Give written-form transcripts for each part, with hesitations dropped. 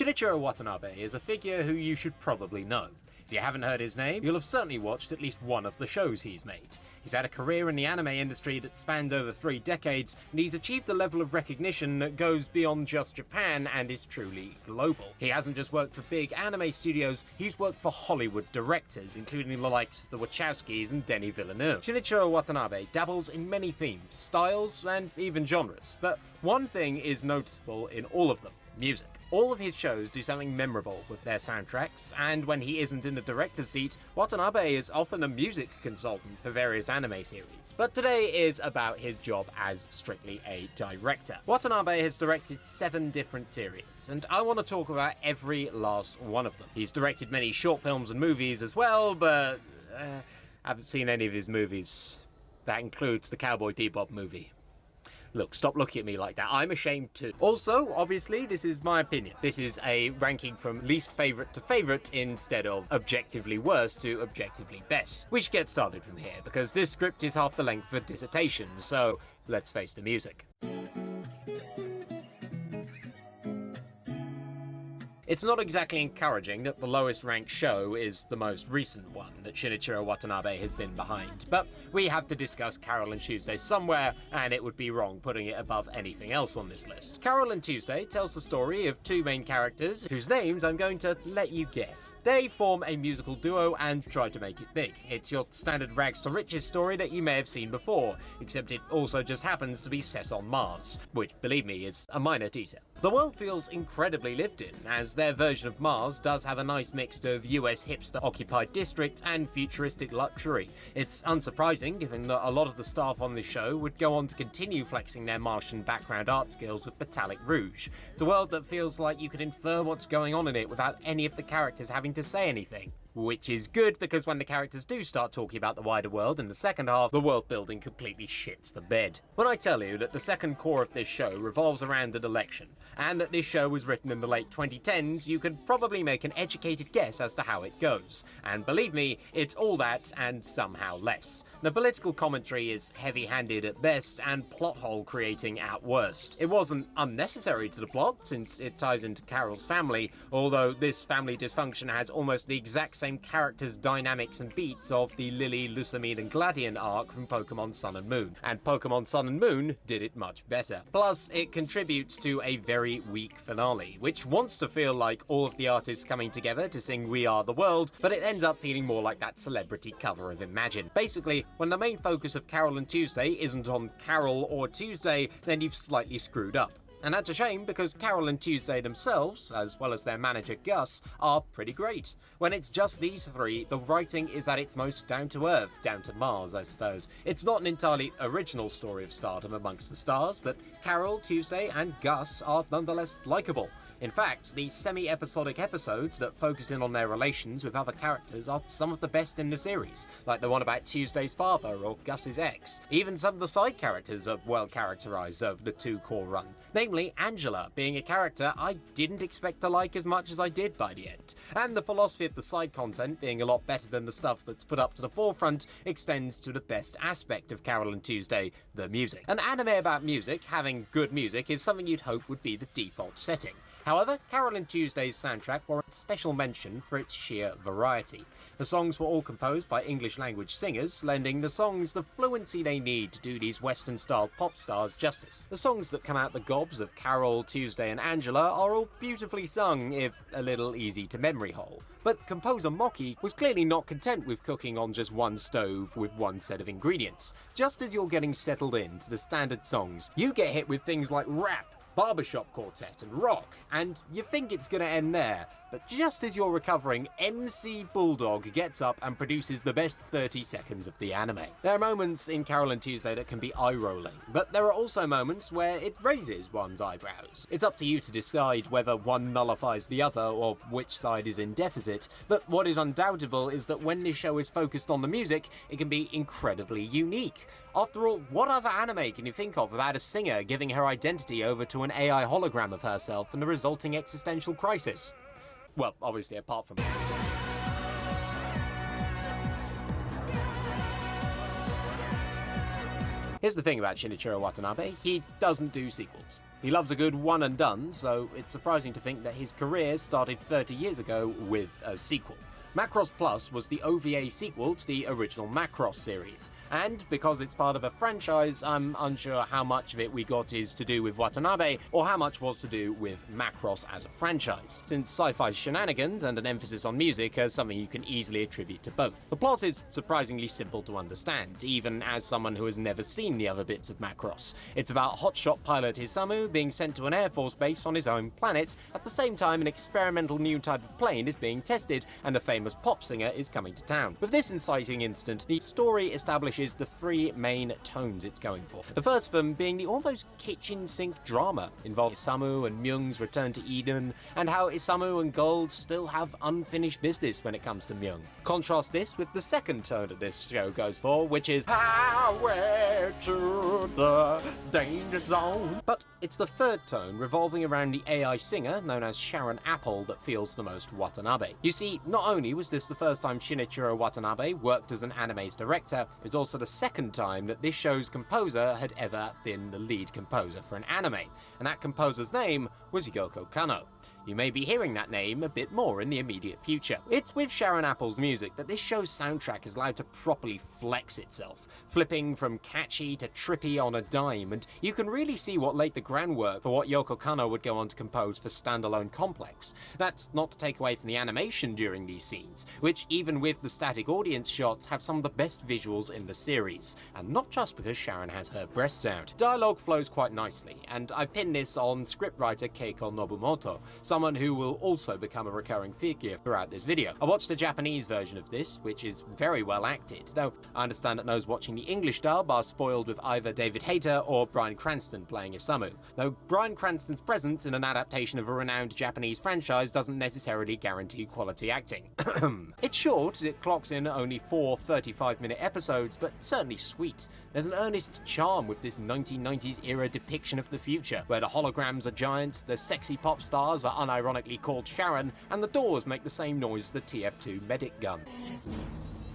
Shinichiro Watanabe is a figure who you should probably know. If you haven't heard his name, you'll have certainly watched at least one of the shows he's made. He's had a career in the anime industry that spans over 3 decades, and he's achieved a level of recognition that goes beyond just Japan and is truly global. He hasn't just worked for big anime studios, he's worked for Hollywood directors, including the likes of the Wachowskis and Denis Villeneuve. Shinichiro Watanabe dabbles in many themes, styles, and even genres, but one thing is noticeable in all of them: music. All of his shows do something memorable with their soundtracks, and when he isn't in the director's seat, Watanabe is often a music consultant for various anime series. But today is about his job as strictly a director. Watanabe has directed 7 different series, and I want to talk about every last one of them. He's directed many short films and movies as well, but I haven't seen any of his movies. That includes the Cowboy Bebop movie. Look, stop looking at me like that. I'm ashamed too. Also, obviously, this is my opinion. This is a ranking from least favourite to favourite instead of objectively worst to objectively best. We should get started from here, because this script is half the length of a dissertation, so let's face the music. It's not exactly encouraging that the lowest ranked show is the most recent one that Shinichiro Watanabe has been behind, but we have to discuss Carol and Tuesday somewhere, and it would be wrong putting it above anything else on this list. Carol and Tuesday tells the story of 2 main characters, whose names I'm going to let you guess. They form a musical duo and try to make it big. It's your standard rags to riches story that you may have seen before, except it also just happens to be set on Mars, which, believe me, is a minor detail. The world feels incredibly lived in, as their version of Mars does have a nice mix of US hipster-occupied districts and futuristic luxury. It's unsurprising, given that a lot of the staff on this show would go on to continue flexing their Martian background art skills with metallic rouge. It's a world that feels like you could infer what's going on in it without any of the characters having to say anything. Which is good, because when the characters do start talking about the wider world in the second half, the world building completely shits the bed. When I tell you that the second core of this show revolves around an election, and that this show was written in the late 2010s, you could probably make an educated guess as to how it goes. And believe me, it's all that and somehow less. The political commentary is heavy-handed at best and plot hole creating at worst. It wasn't unnecessary to the plot, since it ties into Carol's family, although this family dysfunction has almost the exact same characters, dynamics and beats of the Lily, Lusamine and Gladion arc from Pokemon Sun and Moon, and Pokemon Sun and Moon did it much better. Plus, it contributes to a very weak finale, which wants to feel like all of the artists coming together to sing We Are the World, but it ends up feeling more like that celebrity cover of Imagine. Basically, when the main focus of Carol and Tuesday isn't on Carol or Tuesday, then you've slightly screwed up. And that's a shame, because Carol and Tuesday themselves, as well as their manager Gus, are pretty great. When it's just these 3, the writing is at its most down to earth, down to Mars I suppose. It's not an entirely original story of stardom amongst the stars, but Carol, Tuesday and Gus are nonetheless likeable. In fact, these semi-episodic episodes that focus in on their relations with other characters are some of the best in the series, like the one about Tuesday's father or Gus's ex. Even some of the side characters are well characterised over the 2 core run, namely Angela being a character I didn't expect to like as much as I did by the end. And the philosophy of the side content being a lot better than the stuff that's put up to the forefront extends to the best aspect of Carol and Tuesday, the music. An anime about music having good music is something you'd hope would be the default setting. However, Carol and Tuesday's soundtrack warrants special mention for its sheer variety. The songs were all composed by English-language singers, lending the songs the fluency they need to do these Western-style pop stars justice. The songs that come out the gobs of Carol, Tuesday and Angela are all beautifully sung, if a little easy to memory hole. But composer Moki was clearly not content with cooking on just one stove with one set of ingredients. Just as you're getting settled into the standard songs, you get hit with things like rap, barbershop quartet and rock, and you think it's gonna end there. But just as you're recovering, MC Bulldog gets up and produces the best 30 seconds of the anime. There are moments in Carol and Tuesday that can be eye-rolling, but there are also moments where it raises one's eyebrows. It's up to you to decide whether one nullifies the other or which side is in deficit, but what is undoubtable is that when this show is focused on the music, it can be incredibly unique. After all, what other anime can you think of about a singer giving her identity over to an AI hologram of herself and the resulting existential crisis? Well, obviously, apart from... Here's the thing about Shinichiro Watanabe, he doesn't do sequels. He loves a good one and done, so it's surprising to think that his career started 30 years ago with a sequel. Macross Plus was the OVA sequel to the original Macross series, and because it's part of a franchise, I'm unsure how much of it we got is to do with Watanabe, or how much was to do with Macross as a franchise, since sci-fi shenanigans and an emphasis on music are something you can easily attribute to both. The plot is surprisingly simple to understand, even as someone who has never seen the other bits of Macross. It's about hotshot pilot Hisamu being sent to an Air Force base on his own planet, at the same time an experimental new type of plane is being tested, and a famous pop singer is coming to town. With this inciting incident, the story establishes the three main tones it's going for. The first of them being the almost kitchen sink drama involving Isamu and Myung's return to Eden, and how Isamu and Gold still have unfinished business when it comes to Myung. Contrast this with the second tone that this show goes for, which is Highway to the Danger Zone. But it's the third tone revolving around the AI singer known as Sharon Apple that feels the most Watanabe. You see, not only was this the first time Shinichiro Watanabe worked as an anime's director, it was also the second time that this show's composer had ever been the lead composer for an anime, and that composer's name was Yoko Kanno. You may be hearing that name a bit more in the immediate future. It's with Sharon Apple's music that this show's soundtrack is allowed to properly flex itself, flipping from catchy to trippy on a dime, and you can really see what laid the groundwork for what Yoko Kanno would go on to compose for Standalone Complex. That's not to take away from the animation during these scenes, which even with the static audience shots have some of the best visuals in the series, and not just because Sharon has her breasts out. Dialogue flows quite nicely, and I pin this on scriptwriter Keiko Nobumoto, someone who will also become a recurring figure throughout this video. I watched the Japanese version of this, which is very well acted, though I understand that those watching the English dub are spoiled with either David Hayter or Bryan Cranston playing Isamu, though Bryan Cranston's presence in an adaptation of a renowned Japanese franchise doesn't necessarily guarantee quality acting. It's short, as it clocks in only 4 35-minute episodes, but certainly sweet. There's an earnest charm with this 1990s era depiction of the future, where the holograms are giants, the sexy pop stars are unironically called Sharon, and the doors make the same noise as the TF2 medic gun.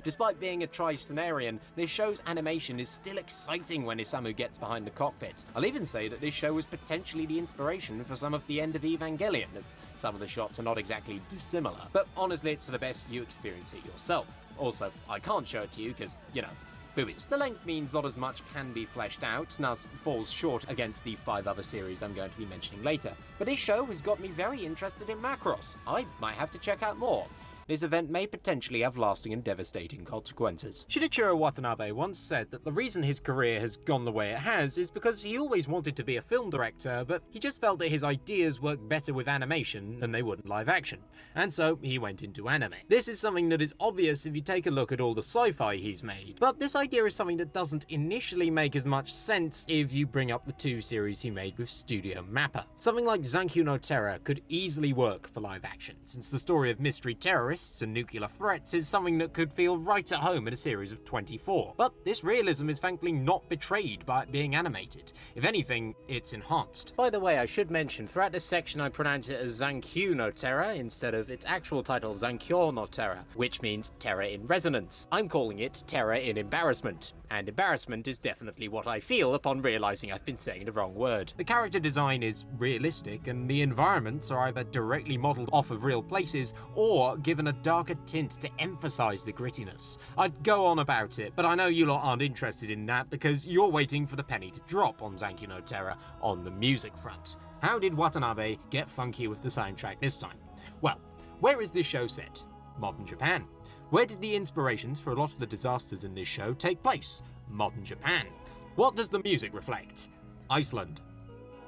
Despite being a tri-scenarian, this show's animation is still exciting when Isamu gets behind the cockpit. I'll even say that this show was potentially the inspiration for some of the end of Evangelion, as some of the shots are not exactly dissimilar. But honestly, it's for the best you experience it yourself. Also, I can't show it to you because, you know, boobies. The length means not as much can be fleshed out, and thus falls short against the 5 other series I'm going to be mentioning later. But this show has got me very interested in Macross. I might have to check out more. This event may potentially have lasting and devastating consequences. Shinichiro Watanabe once said that the reason his career has gone the way it has is because he always wanted to be a film director, but he just felt that his ideas worked better with animation than they would in live action, and so he went into anime. This is something that is obvious if you take a look at all the sci-fi he's made, but this idea is something that doesn't initially make as much sense if you bring up the 2 series he made with Studio Mappa. Something like Zankyu no Terror could easily work for live action, since the story of mystery terrorists and nuclear threats is something that could feel right at home in a series of 24. But this realism is thankfully not betrayed by it being animated. If anything, it's enhanced. By the way, I should mention, throughout this section I pronounce it as Zankyu no Terror instead of its actual title Zankyo no Terror, which means terror in resonance. I'm calling it terror in embarrassment, and embarrassment is definitely what I feel upon realizing I've been saying the wrong word. The character design is realistic, and the environments are either directly modeled off of real places or given a darker tint to emphasize the grittiness. I'd go on about it, but I know you lot aren't interested in that because you're waiting for the penny to drop on Zankyu no Terror on the music front. How did Watanabe get funky with the soundtrack this time? Well, where is this show set? Modern Japan. Where did the inspirations for a lot of the disasters in this show take place? Modern Japan. What does the music reflect? Iceland.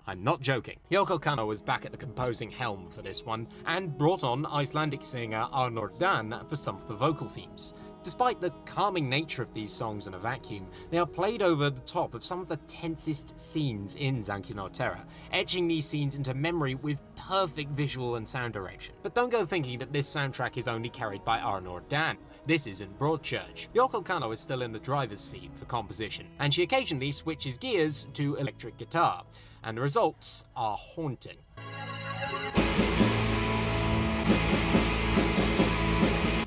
I'm not joking. Yoko Kanno was back at the composing helm for this one, and brought on Icelandic singer Arnór Dan for some of the vocal themes. Despite the calming nature of these songs in a vacuum, they are played over the top of some of the tensest scenes in Zankyu no Terror, etching these scenes into memory with perfect visual and sound direction. But don't go thinking that this soundtrack is only carried by Arnór Dan. This isn't Broadchurch. Yoko Kanno is still in the driver's seat for composition, and she occasionally switches gears to electric guitar, and the results are haunting.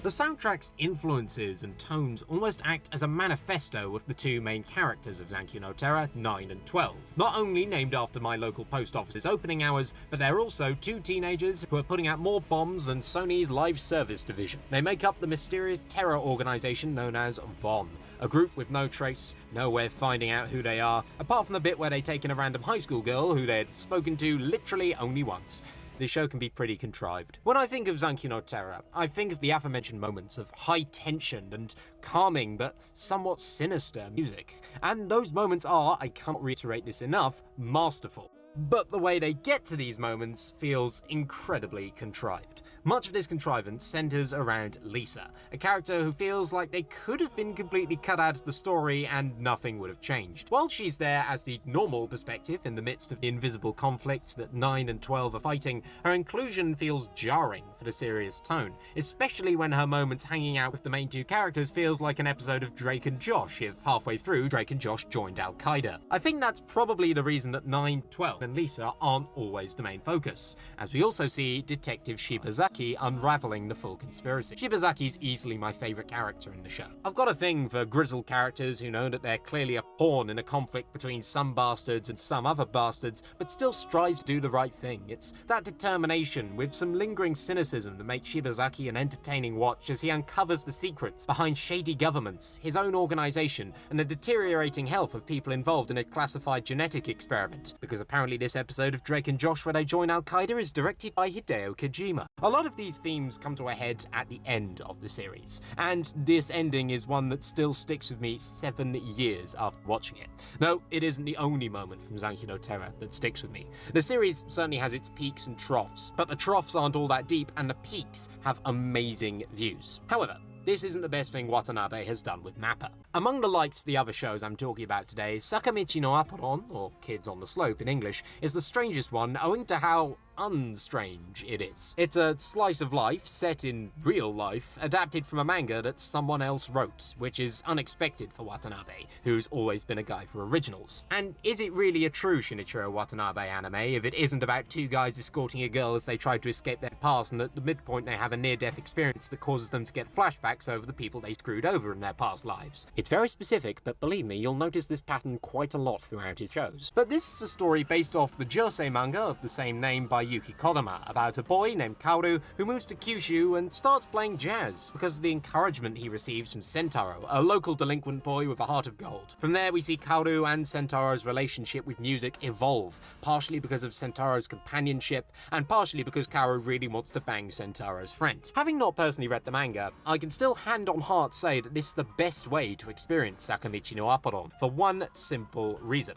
The soundtrack's influences and tones almost act as a manifesto of the two main characters of Zankyou no Terror, 9 and 12. Not only named after my local post office's opening hours, but they're also two teenagers who are putting out more bombs than Sony's live service division. They make up the mysterious terror organization known as VON, a group with no trace, no way of finding out who they are, apart from the bit where they take in a random high school girl who they'd spoken to literally only once. This show can be pretty contrived. When I think of Zankyou no Terror, I think of the aforementioned moments of high tension and calming but somewhat sinister music. And those moments are, I can't reiterate this enough, masterful. But the way they get to these moments feels incredibly contrived. Much of this contrivance centers around Lisa, a character who feels like they could have been completely cut out of the story and nothing would have changed. While she's there as the normal perspective in the midst of the invisible conflict that 9 and 12 are fighting, her inclusion feels jarring for the serious tone, especially when her moments hanging out with the main two characters feels like an episode of Drake and Josh if halfway through Drake and Josh joined Al-Qaeda. I think that's probably the reason that 9, 12 and Lisa aren't always the main focus, as we also see Detective Shibazaki unraveling the full conspiracy. Shibazaki's easily my favourite character in the show. I've got a thing for grizzled characters who know that they're clearly a pawn in a conflict between some bastards and some other bastards, but still strives to do the right thing. It's that determination with some lingering cynicism that makes Shibazaki an entertaining watch as he uncovers the secrets behind shady governments, his own organisation, and the deteriorating health of people involved in a classified genetic experiment, because apparently this episode of Drake and Josh where they join Al-Qaeda is directed by Hideo Kojima. A lot of these themes come to a head at the end of the series, and this ending is one that still sticks with me 7 years after watching it. No, it isn't the only moment from Zankyou no Terror that sticks with me. The series certainly has its peaks and troughs, but the troughs aren't all that deep and the peaks have amazing views. However, this isn't the best thing Watanabe has done with MAPPA. Among the likes of the other shows I'm talking about today, Sakamichi no Apparon, or Kids on the Slope in English, is the strangest one owing to how unstrange it is. It's a slice of life set in real life, adapted from a manga that someone else wrote, which is unexpected for Watanabe, who's always been a guy for originals. And is it really a true Shinichiro Watanabe anime if it isn't about two guys escorting a girl as they try to escape their past, and at the midpoint they have a near-death experience that causes them to get flashbacks over the people they screwed over in their past lives? It's very specific, but believe me, you'll notice this pattern quite a lot throughout his shows. But this is a story based off the Josei manga of the same name by Yuki Kodama, about a boy named Kaoru who moves to Kyushu and starts playing jazz because of the encouragement he receives from Sentaro, a local delinquent boy with a heart of gold. From there we see Kaoru and Sentaro's relationship with music evolve, partially because of Sentaro's companionship, and partially because Kaoru really wants to bang Sentaro's friend. Having not personally read the manga, I can still hand on heart say that this is the best way to experience Sakamichi no Apparon, for one simple reason: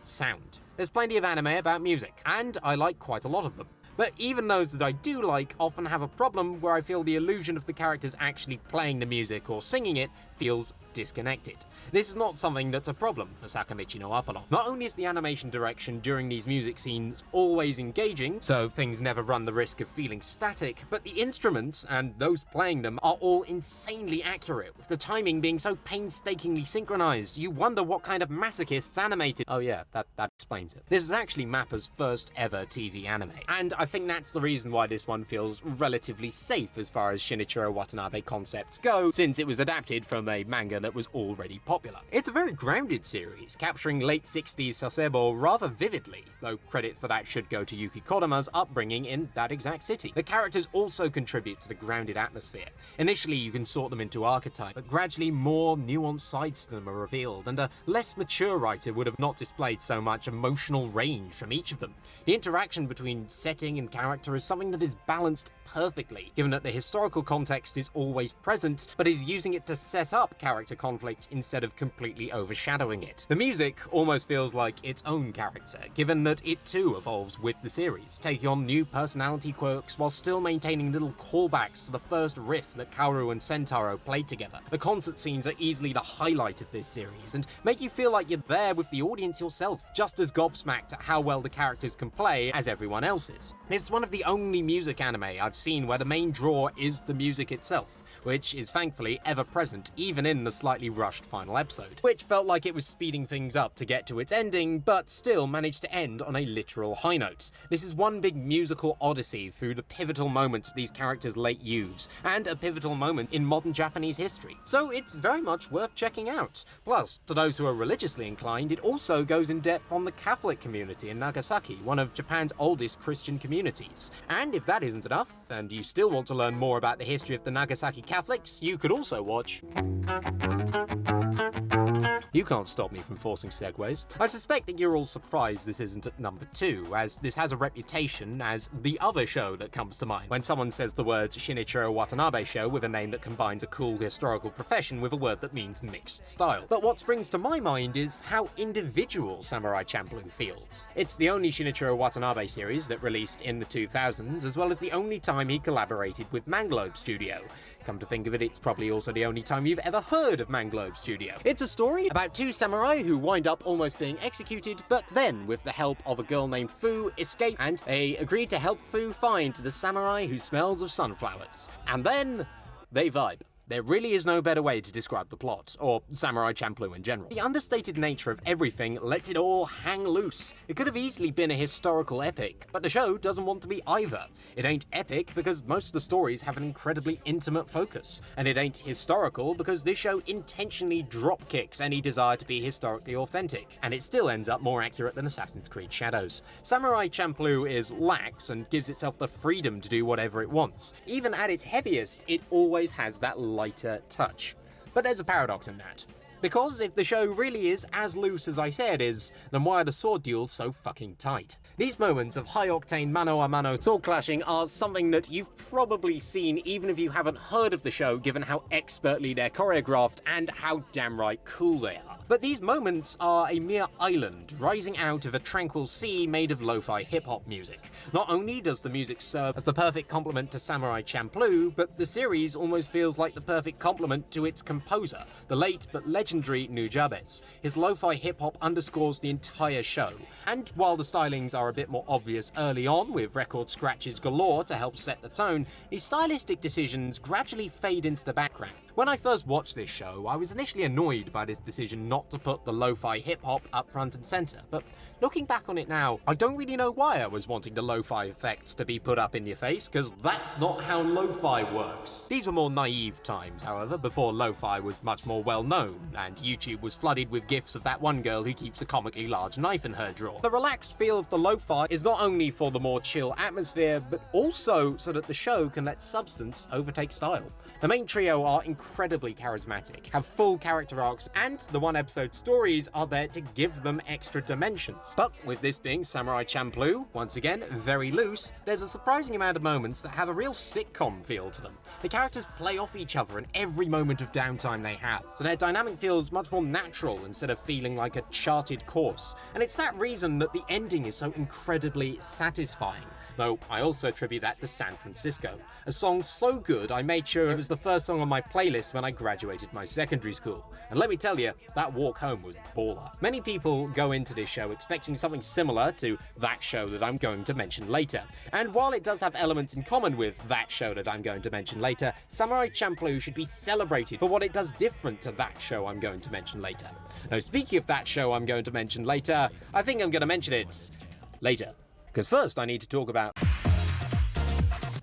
sound. There's plenty of anime about music, and I like quite a lot of them. But even those that I do like often have a problem where I feel the illusion of the characters actually playing the music or singing it feels disconnected. This is not something that's a problem for Sakamichi no Apparon. Not only is the animation direction during these music scenes always engaging, so things never run the risk of feeling static, but the instruments, and those playing them, are all insanely accurate, with the timing being so painstakingly synchronized, you wonder what kind of masochists animated. Oh yeah, that explains it. This is actually MAPPA's first ever TV anime, and I think that's the reason why this one feels relatively safe as far as Shinichiro Watanabe concepts go, since it was adapted from a manga that was already popular. It's a very grounded series, capturing late 60s Sasebo rather vividly, though credit for that should go to Yuki Kodama's upbringing in that exact city. The characters also contribute to the grounded atmosphere. Initially you can sort them into archetype, but gradually more nuanced sides to them are revealed, and a less mature writer would have not displayed so much emotional range from each of them. The interaction between setting and character is something that is balanced perfectly, given that the historical context is always present, but is using it to set up character conflict instead of completely overshadowing it. The music almost feels like its own character, given that it too evolves with the series, taking on new personality quirks while still maintaining little callbacks to the first riff that Kaoru and Sentaro played together. The concert scenes are easily the highlight of this series, and make you feel like you're there with the audience yourself, just as gobsmacked at how well the characters can play as everyone else is. It's one of the only music anime I've seen where the main draw is the music itself. which is thankfully ever present even in the slightly rushed final episode, which felt like it was speeding things up to get to its ending, but still managed to end on a literal high note. This is one big musical odyssey through the pivotal moments of these characters' late youths, and a pivotal moment in modern Japanese history. So it's very much worth checking out. Plus, to those who are religiously inclined, it also goes in depth on the Catholic community in Nagasaki, one of Japan's oldest Christian communities. And if that isn't enough, and you still want to learn more about the history of the Nagasaki Catholics, you could also watch... You can't stop me from forcing segues. I suspect that you're all surprised this isn't at number 2, as this has a reputation as the other show that comes to mind when someone says the words Shinichiro Watanabe show with a name that combines a cool historical profession with a word that means mixed style. But what springs to my mind is how individual Samurai Champloo feels. It's the only Shinichiro Watanabe series that released in the 2000s, as well as the only time he collaborated with Manglobe Studio. Come to think of it, it's probably also the only time you've ever heard of Manglobe Studio. It's a story about 2 samurai who wind up almost being executed, but then, with the help of a girl named Fu, escape, and they agree to help Fu find the samurai who smells of sunflowers. And then, they vibe. There really is no better way to describe the plot, or Samurai Champloo in general. The understated nature of everything lets it all hang loose. It could have easily been a historical epic, but the show doesn't want to be either. It ain't epic because most of the stories have an incredibly intimate focus, and it ain't historical because this show intentionally dropkicks any desire to be historically authentic, and it still ends up more accurate than Assassin's Creed Shadows. Samurai Champloo is lax and gives itself the freedom to do whatever it wants. Even at its heaviest, it always has that lighter touch. But there's a paradox in that. Because if the show really is as loose as I say it is, then why are the sword duels so fucking tight? These moments of high-octane mano-a-mano sword clashing are something that you've probably seen even if you haven't heard of the show, given how expertly they're choreographed and how damn right cool they are. But these moments are a mere island rising out of a tranquil sea made of lo-fi hip-hop music. Not only does the music serve as the perfect complement to Samurai Champloo, but the series almost feels like the perfect complement to its composer, the late but legendary Nujabes. His lo-fi hip-hop underscores the entire show, and while the stylings are a bit more obvious early on, with record scratches galore to help set the tone, his stylistic decisions gradually fade into the background. When I first watched this show, I was initially annoyed by this decision not to put the lo-fi hip-hop up front and center, but looking back on it now, I don't really know why I was wanting the lo-fi effects to be put up in your face, because that's not how lo-fi works. These were more naive times, however, before lo-fi was much more well-known, and YouTube was flooded with gifs of that one girl who keeps a comically large knife in her drawer. The relaxed feel of the lo-fi is not only for the more chill atmosphere, but also so that the show can let substance overtake style. The main trio are incredibly charismatic, have full character arcs, and the one-episode stories are there to give them extra dimensions. But with this being Samurai Champloo, once again, very loose, there's a surprising amount of moments that have a real sitcom feel to them. The characters play off each other in every moment of downtime they have, so their dynamic feels much more natural instead of feeling like a charted course. And it's that reason that the ending is so incredibly satisfying. Though I also attribute that to San Francisco, a song so good I made sure it was the first song on my playlist when I graduated my secondary school. And let me tell you, that walk home was baller. Many people go into this show expecting something similar to that show that I'm going to mention later. And while it does have elements in common with that show that I'm going to mention later, Samurai Champloo should be celebrated for what it does different to that show I'm going to mention later. Now, speaking of that show I'm going to mention later, I think I'm going to mention it later. Because first I need to talk about...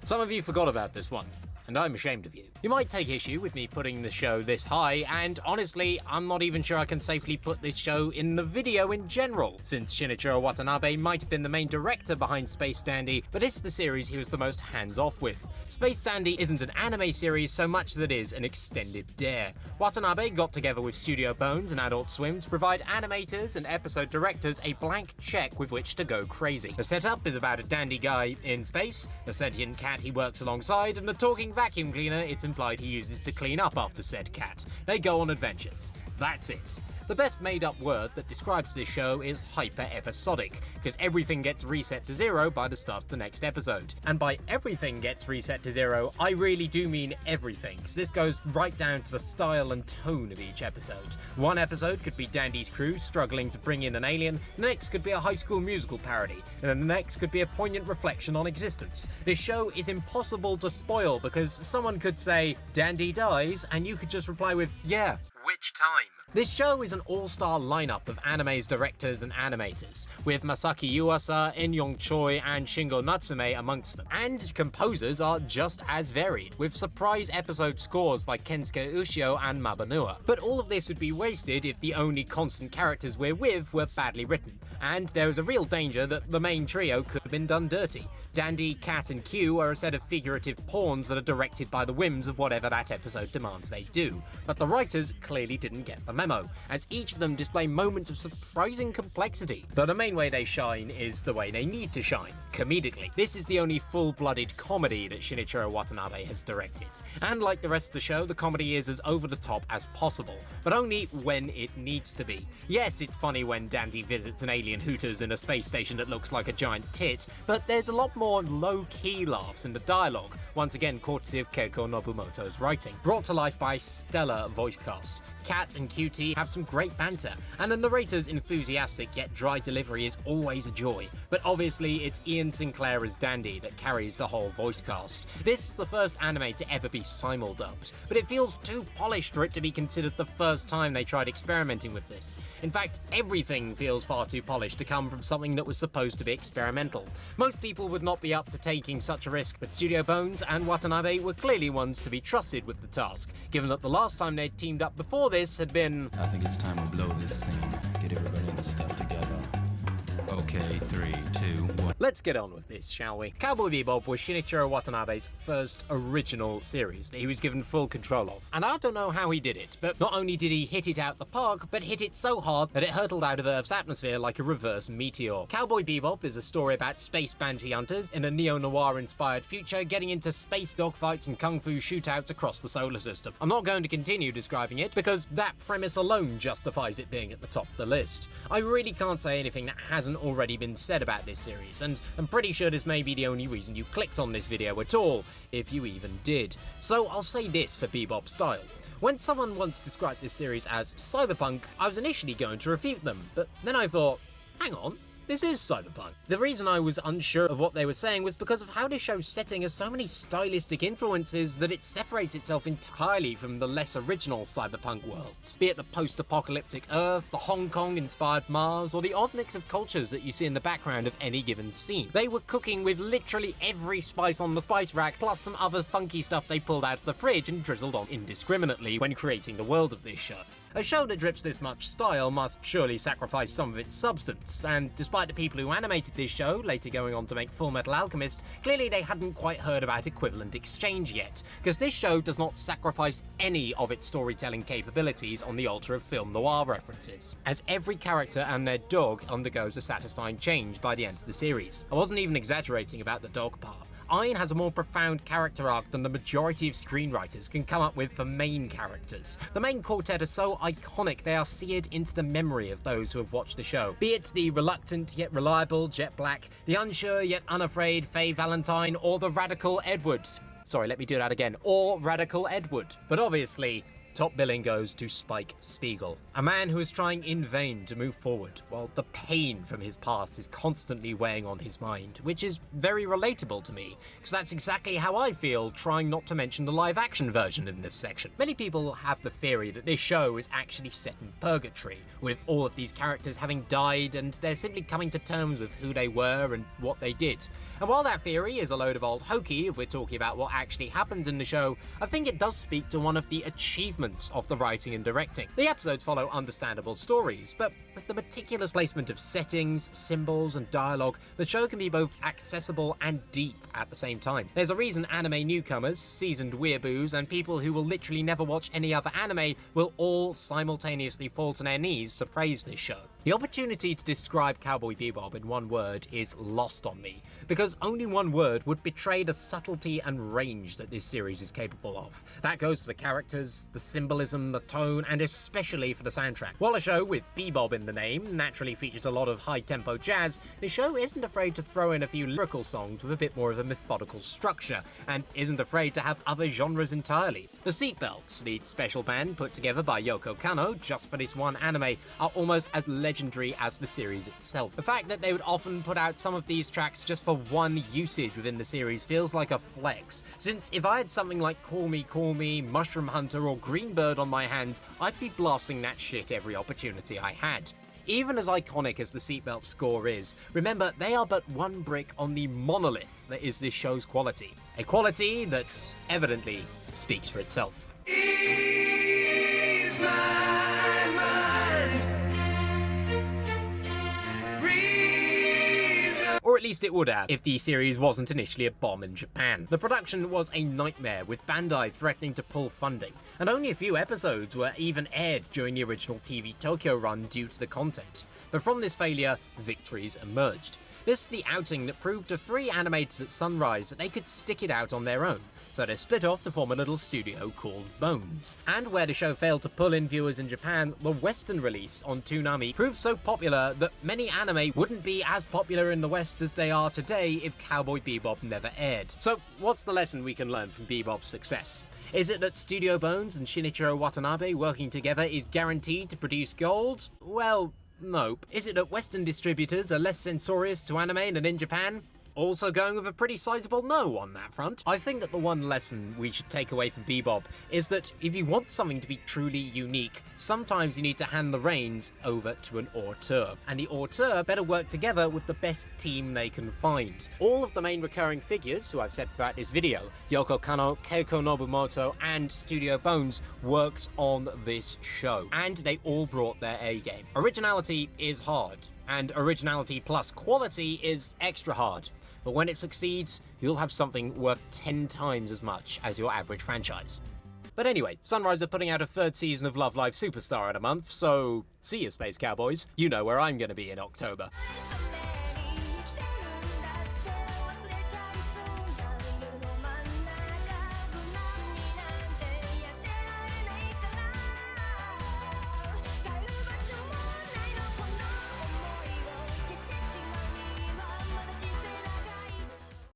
Some of you forgot about this one, and I'm ashamed of you. You might take issue with me putting the show this high, and honestly, I'm not even sure I can safely put this show in the video in general, since Shinichiro Watanabe might have been the main director behind Space Dandy, but it's the series he was the most hands-off with. Space Dandy isn't an anime series so much as it is an extended dare. Watanabe got together with Studio Bones and Adult Swim to provide animators and episode directors a blank check with which to go crazy. The setup is about a dandy guy in space, a sentient cat he works alongside, and a talking vacuum cleaner it's implied he uses to clean up after said cat. They go on adventures. That's it. The best made-up word that describes this show is hyper-episodic, because everything gets reset to 0 by the start of the next episode. And by everything gets reset to 0, I really do mean everything, because this goes right down to the style and tone of each episode. One episode could be Dandy's crew struggling to bring in an alien, the next could be a High School Musical parody, and then the next could be a poignant reflection on existence. This show is impossible to spoil because someone could say, Dandy dies, and you could just reply with, yeah. Which time? This show is an all-star lineup of anime's directors and animators, with Masaki Yuasa, In Yong Choi, and Shingo Natsume amongst them. And composers are just as varied, with surprise episode scores by Kensuke Ushio and Mabanua. But all of this would be wasted if the only constant characters we're with were badly written, and there is a real danger that the main trio could have been done dirty. Dandy, Cat, and Q are a set of figurative pawns that are directed by the whims of whatever that episode demands they do, but the writers clearly didn't get the memo, as each of them display moments of surprising complexity. But the main way they shine is the way they need to shine, comedically. This is the only full-blooded comedy that Shinichiro Watanabe has directed, and like the rest of the show, the comedy is as over-the-top as possible, but only when it needs to be. Yes, it's funny when Dandy visits an alien Hooters in a space station that looks like a giant tit, but there's a lot more low-key laughs in the dialogue, once again courtesy of Keiko Nobumoto's writing, brought to life by stellar voice cast. Cat and QT have some great banter, and the narrator's enthusiastic yet dry delivery is always a joy. But obviously, it's Ian Sinclair as Dandy that carries the whole voice cast. This is the first anime to ever be simul-dubbed, but it feels too polished for it to be considered the first time they tried experimenting with this. In fact, everything feels far too polished to come from something that was supposed to be experimental. Most people would not be up to taking such a risk, but Studio Bones and Watanabe were clearly ones to be trusted with the task, given that the last time they'd teamed up before this had been... I think it's time we blow this scene. Get everybody in the stuff together. Okay, 3, 2, 1. Let's get on with this, shall we? Cowboy Bebop was Shinichiro Watanabe's first original series that he was given full control of. And I don't know how he did it, but not only did he hit it out the park, but hit it so hard that it hurtled out of Earth's atmosphere like a reverse meteor. Cowboy Bebop is a story about space bounty hunters in a neo-noir inspired future getting into space dogfights and kung fu shootouts across the solar system. I'm not going to continue describing it because that premise alone justifies it being at the top of the list. I really can't say anything that hasn't already been said about this series, and I'm pretty sure this may be the only reason you clicked on this video at all, if you even did. So I'll say this for Bebop style. When someone once described this series as cyberpunk, I was initially going to refute them, but then I thought, hang on, this is cyberpunk. The reason I was unsure of what they were saying was because of how this show's setting has so many stylistic influences that it separates itself entirely from the less original cyberpunk worlds. Be it the post-apocalyptic Earth, the Hong Kong-inspired Mars, or the odd mix of cultures that you see in the background of any given scene. They were cooking with literally every spice on the spice rack, plus some other funky stuff they pulled out of the fridge and drizzled on indiscriminately when creating the world of this show. A show that drips this much style must surely sacrifice some of its substance, and despite the people who animated this show later going on to make Full Metal Alchemist, clearly they hadn't quite heard about equivalent exchange yet, because this show does not sacrifice any of its storytelling capabilities on the altar of film noir references, as every character and their dog undergoes a satisfying change by the end of the series. I wasn't even exaggerating about the dog part. Iron has a more profound character arc than the majority of screenwriters can come up with for main characters. The main quartet are so iconic they are seared into the memory of those who have watched the show. Be it the reluctant yet reliable Jet Black, the unsure yet unafraid Faye Valentine, or the radical Edward. Sorry, let me do that again. Or Radical Edward. But obviously, top billing goes to Spike Spiegel, a man who is trying in vain to move forward, while the pain from his past is constantly weighing on his mind, which is very relatable to me, because that's exactly how I feel trying not to mention the live-action version in this section. Many people have the theory that this show is actually set in purgatory, with all of these characters having died and they're simply coming to terms with who they were and what they did. And while that theory is a load of old hokey if we're talking about what actually happens in the show, I think it does speak to one of the achievements of the writing and directing. The episodes follow understandable stories, but with the meticulous placement of settings, symbols, and dialogue, the show can be both accessible and deep at the same time. There's a reason anime newcomers, seasoned weeaboos, and people who will literally never watch any other anime will all simultaneously fall to their knees to praise this show. The opportunity to describe Cowboy Bebop in one word is lost on me, because only one word would betray the subtlety and range that this series is capable of. That goes for the characters, the symbolism, the tone, and especially for the soundtrack. While a show with Bebop in the name naturally features a lot of high-tempo jazz, the show isn't afraid to throw in a few lyrical songs with a bit more of a methodical structure, and isn't afraid to have other genres entirely. The Seatbelts, the special band put together by Yoko Kanno just for this one anime, are almost as legendary as the series itself. The fact that they would often put out some of these tracks just for one usage within the series feels like a flex, since if I had something like Call Me, Mushroom Hunter or Greenbird on my hands, I'd be blasting that shit every opportunity I had. Even as iconic as the Seatbelt score is, remember they are but one brick on the monolith that is this show's quality. A quality that evidently speaks for itself. Ease my mind. Or at least it would have, if the series wasn't initially a bomb in Japan. The production was a nightmare, with Bandai threatening to pull funding, and only a few episodes were even aired during the original TV Tokyo run due to the content. But from this failure, victories emerged. This is the outing that proved to 3 animators at Sunrise that they could stick it out on their own, so they split off to form a little studio called Bones. And where the show failed to pull in viewers in Japan, the Western release on Toonami proved so popular that many anime wouldn't be as popular in the West as they are today if Cowboy Bebop never aired. So what's the lesson we can learn from Bebop's success? Is it that Studio Bones and Shinichiro Watanabe working together is guaranteed to produce gold? Well, nope. Is it that Western distributors are less censorious to anime than in Japan? Also going with a pretty sizable no on that front. I think that the one lesson we should take away from Bebop is that if you want something to be truly unique, sometimes you need to hand the reins over to an auteur. And the auteur better work together with the best team they can find. All of the main recurring figures, who I've said throughout this video, Yoko Kanno, Keiko Nobumoto, and Studio Bones, worked on this show. And they all brought their A game. Originality is hard, and originality plus quality is extra hard. But when it succeeds, you'll have something worth 10 times as much as your average franchise. But anyway, Sunrise are putting out a 3rd season of Love Live Superstar in a month, so see you, Space Cowboys. You know where I'm gonna be in October.